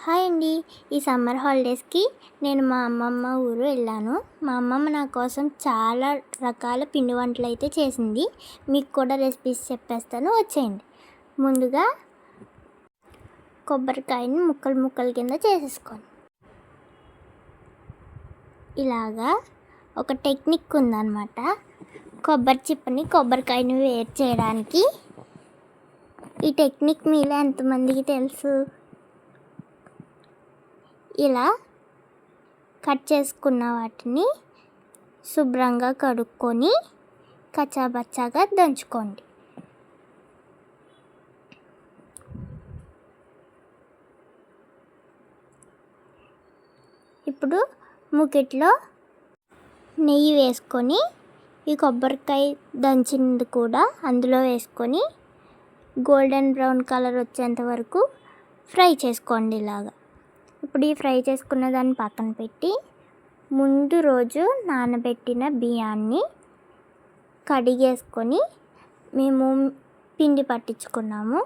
Hi అండి. ఈ summer హాలిడేస్కి నేను మా అమ్మమ్మ ఊరు వెళ్ళాను. మా అమ్మమ్మ నా కోసం చాలా రకాల పిండి వంటలు అయితే చేసింది. మీకు కూడా రెసిపీస్ చెప్పేస్తాను, వచ్చేయండి. ముందుగా కొబ్బరికాయని ముక్కలు ముక్కల కింద చేసేసుకోండి. ఇలాగా ఒక టెక్నిక్ ఉందన్నమాట. కొబ్బరి చిప్పని కొబ్బరికాయని వేరు చేయడానికి. ఈ టెక్నిక్ మీలో ఎంతమందికి తెలుసు? ఇలా కట్ చేసుకున్న వాటిని శుభ్రంగా కడుక్కొని కచ్చాబచ్చాగా దంచుకోండి. ఇప్పుడు మూకిట్లో నెయ్యి వేసుకొని ఈ కొబ్బరికాయ దంచింది కూడా అందులో వేసుకొని గోల్డెన్ బ్రౌన్ కలర్ వచ్చేంత వరకు ఫ్రై చేసుకోండి. ఇలాగా ఇప్పుడు ఈ ఫ్రై చేసుకున్న దాన్ని పక్కన పెట్టి ముందు రోజు నానబెట్టిన బియ్యాన్ని కడిగేసుకొని మేము పిండి పట్టించుకున్నాము.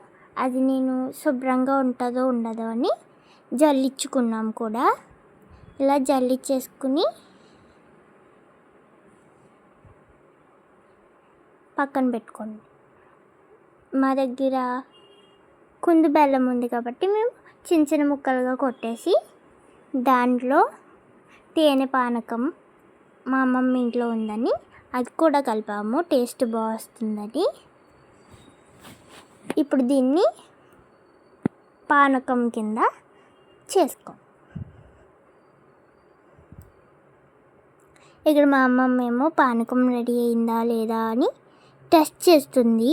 అది నేను శుభ్రంగా ఉంటుందో ఉండదో అని జల్లించుకున్నాము కూడా. ఇలా జల్లించేసుకుని పక్కన పెట్టుకోండి. మా దగ్గర కుందు బెల్లం ఉంది కాబట్టి మేము చిన్న చిన్న ముక్కలుగా కొట్టేసి దాంట్లో తేనె పానకం మా అమ్మమ్మ ఇంట్లో ఉందని అది కూడా కలిపాము, టేస్ట్ బాగా వస్తుందని. ఇప్పుడు దీన్ని పానకం కింద చేసుకో. ఇక్కడ మా అమ్మమ్మ ఏమో పానకం రెడీ అయిందా లేదా అని టెస్ట్ చేస్తుంది.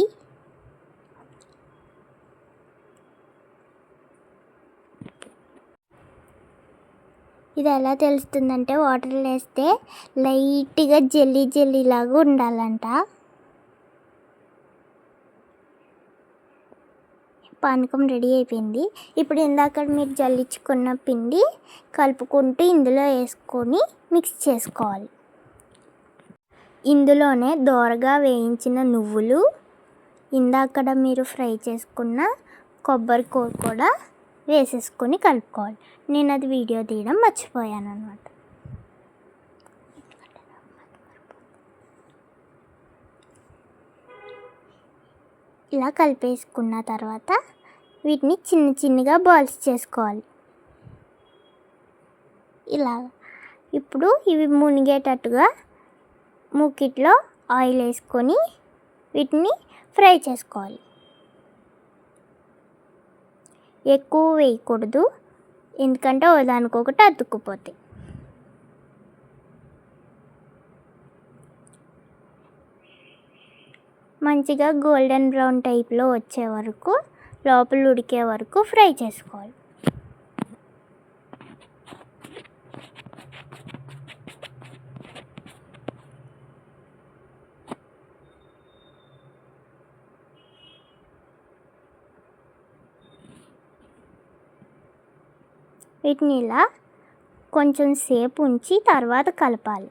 ఇది ఎలా తెలుస్తుందంటే వాటర్లో వేస్తే లైట్గా జెల్లీ జెల్లీలాగా ఉండాలంట. పానకం రెడీ అయిపోయింది. ఇప్పుడు ఇందాక మీరు జల్లించుకున్న పిండి కలుపుకుంటూ ఇందులో వేసుకొని మిక్స్ చేసుకోవాలి. ఇందులోనే దోరగా వేయించిన నువ్వులు, ఇందాక మీరు ఫ్రై చేసుకున్న కొబ్బరి కూర కూడా వేసేసుకొని కలుపుకోవాలి. నేను అది వీడియో తీయడం మర్చిపోయాను అన్నమాట. ఇలా కలిపేసుకున్న తర్వాత వీటిని చిన్న చిన్నగా బాల్స్ చేసుకోవాలి. ఇలా ఇప్పుడు ఇవి మునిగేటట్టుగా మూకిట్లో ఆయిల్ వేసుకొని వీటిని ఫ్రై చేసుకోవాలి. ఎక్కువ వేయకూడదు, ఎందుకంటే దానికొకటి అతుక్కుపోతాయి. మంచిగా గోల్డెన్ బ్రౌన్ టైప్లో వచ్చే వరకు, లోపల ఉడికే వరకు ఫ్రై చేసుకోవాలి. వీటిని ఇలా కొంచెం సేపు ఉంచి తర్వాత కలపాలి.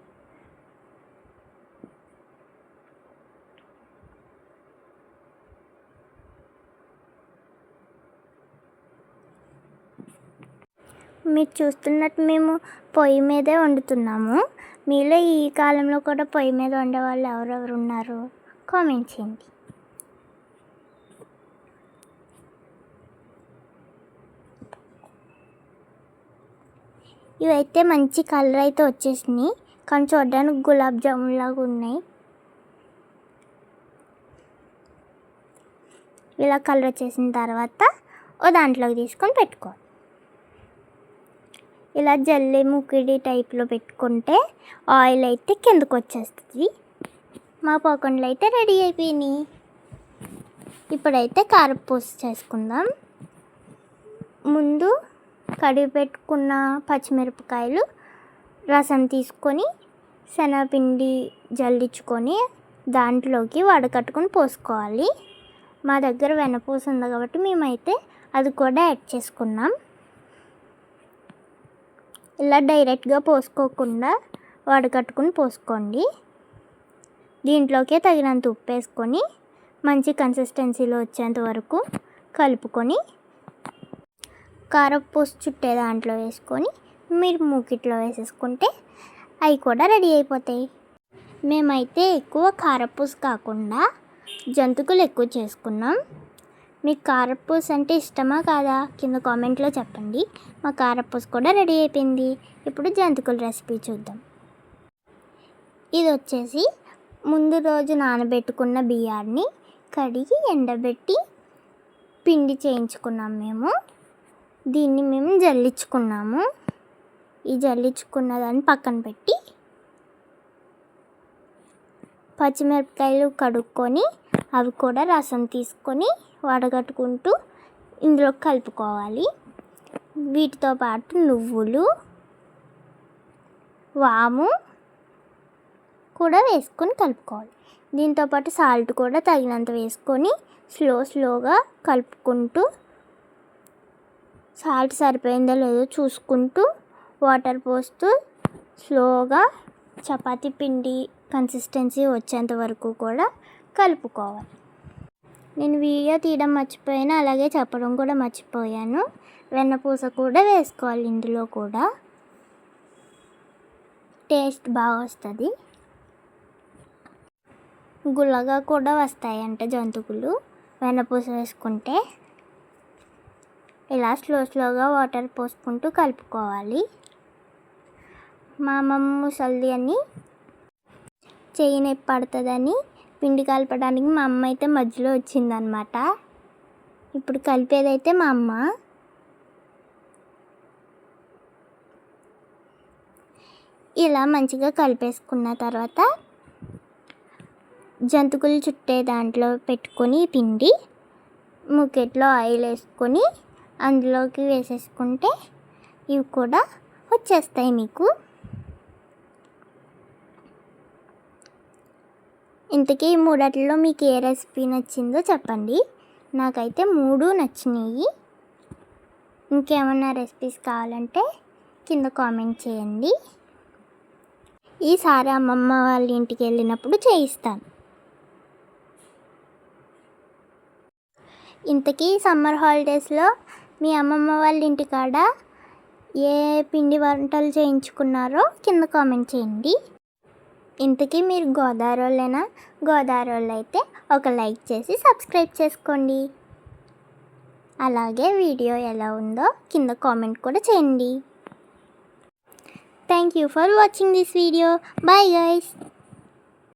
మీరు చూస్తున్నట్టు మేము పొయ్యి మీదే వండుతున్నాము. మీలో ఈ కాలంలో కూడా పొయ్యి మీద వండేవాళ్ళు ఎవరెవరు ఉన్నారు కామెంట్ చేయండి. ఇవైతే మంచి కలర్ అయితే వచ్చేసినాయి, కానీ చూడడానికి గులాబ్ జామున్ లాగా ఉన్నాయి. ఇలా కలర్ వచ్చేసిన తర్వాత ఓ దాంట్లోకి తీసుకొని పెట్టుకోవాలి. ఇలా జల్లె ముకిడి టైప్లో పెట్టుకుంటే ఆయిల్ అయితే కిందకు వచ్చేస్తుంది. మా పోకండ్లు అయితే రెడీ అయిపోయినాయి. ఇప్పుడైతే కారపూస చేసుకుందాం. ముందు కడిగి పెట్టుకున్న పచ్చిమిరపకాయలు రసం తీసుకొని శనగపిండి జల్లించుకొని దాంట్లోకి వడకట్టుకొని పోసుకోవాలి. మా దగ్గర వెన్నపూస ఉంది కాబట్టి మేమైతే అది కూడా యాడ్ చేసుకున్నాం. ఇలా డైరెక్ట్గా పోసుకోకుండా వడకట్టుకుని పోసుకోండి. దీంట్లోకే తగినంత ఉప్పు వేసుకొని మంచి కన్సిస్టెన్సీలో వచ్చేంత వరకు కలుపుకొని కారపూస చుట్టే దాంట్లో వేసుకొని మీరు మూకిట్లో వేసేసుకుంటే అవి కూడా రెడీ అయిపోతాయి. మేమైతే ఎక్కువ కారపూస కాకుండా జంతికలు ఎక్కువ చేసుకున్నాం. మీకు కారపూస అంటే ఇష్టమా కాదా కింద కామెంట్లో చెప్పండి. మా కారపూస కూడా రెడీ అయిపోయింది. ఇప్పుడు జంతికల రెసిపీ చూద్దాం. ఇది వచ్చేసి ముందు రోజు నానబెట్టుకున్న బియ్యాన్ని కడిగి ఎండబెట్టి పిండి చేయించుకున్నాం మేము. దీన్ని మేము జల్లించుకున్నాము. ఈ జల్లించుకున్న దాన్ని పక్కన పెట్టి పచ్చిమిరపకాయలు కడుక్కొని అవి కూడా రసం తీసుకొని వడగట్టుకుంటూ ఇందులో కలుపుకోవాలి. వీటితో పాటు నువ్వులు, వాము కూడా వేసుకొని కలుపుకోవాలి. దీంతోపాటు సాల్ట్ కూడా తగినంత వేసుకొని స్లోగా కలుపుకుంటూ సాల్ట్ సరిపోయిందో లేదో చూసుకుంటూ వాటర్ పోస్తూ స్లోగా చపాతీ పిండి కన్సిస్టెన్సీ వచ్చేంత వరకు కూడా కలుపుకోవాలి. నేను వీడియో తీయడం మర్చిపోయాను, అలాగే చెప్పడం కూడా మర్చిపోయాను. వెన్నపూస కూడా వేసుకోవాలి. ఇందులో కూడా టేస్ట్ బాగా వస్తుంది. గుల్లగా కూడా వస్తాయంట జంతికలు వెన్నపూస వేసుకుంటే. ఇలా స్లోగా వాటర్ పోసుకుంటూ కలుపుకోవాలి. మా అమ్మమ్మ ముసలిది అని చెయ్యి నొప్పి పడుతుందని పిండి కలపడానికి మా అమ్మ అయితే మధ్యలో వచ్చిందనమాట. ఇప్పుడు కలిపేదైతే మా అమ్మ. ఇలా మంచిగా కలిపేసుకున్న తర్వాత జంతికలు చుట్టే దాంట్లో పెట్టుకొని పిండి మూకెట్లో ఆయిల్ వేసుకొని అందులోకి వేసేసుకుంటే ఇవి కూడా వచ్చేస్తాయి మీకు. ఇంతకీ ఈ మూడట్లో మీకు ఏ రెసిపీ నచ్చిందో చెప్పండి. నాకైతే 3 నచ్చినాయి. ఇంకేమన్నా రెసిపీస్ కావాలంటే కింద కామెంట్ చేయండి. ఈసారి అమ్మమ్మ వాళ్ళ ఇంటికి వెళ్ళినప్పుడు చేయిస్తాను. ఇంతకీ సమ్మర్ హాలిడేస్లో మీ అమ్మమ్మ వాళ్ళ ఇంటికాడ ఏ పిండి వంటలు చేయించుకున్నారో కింద కామెంట్ చేయండి. ఇంతకీ మీరు గోదావరిలోనా? గోదావరిలో అయితే ఒక లైక్ చేసి సబ్స్క్రైబ్ చేసుకోండి. అలాగే వీడియో ఎలా ఉందో కింద కామెంట్ కూడా చేయండి. Thank you for watching this video. Bye guys.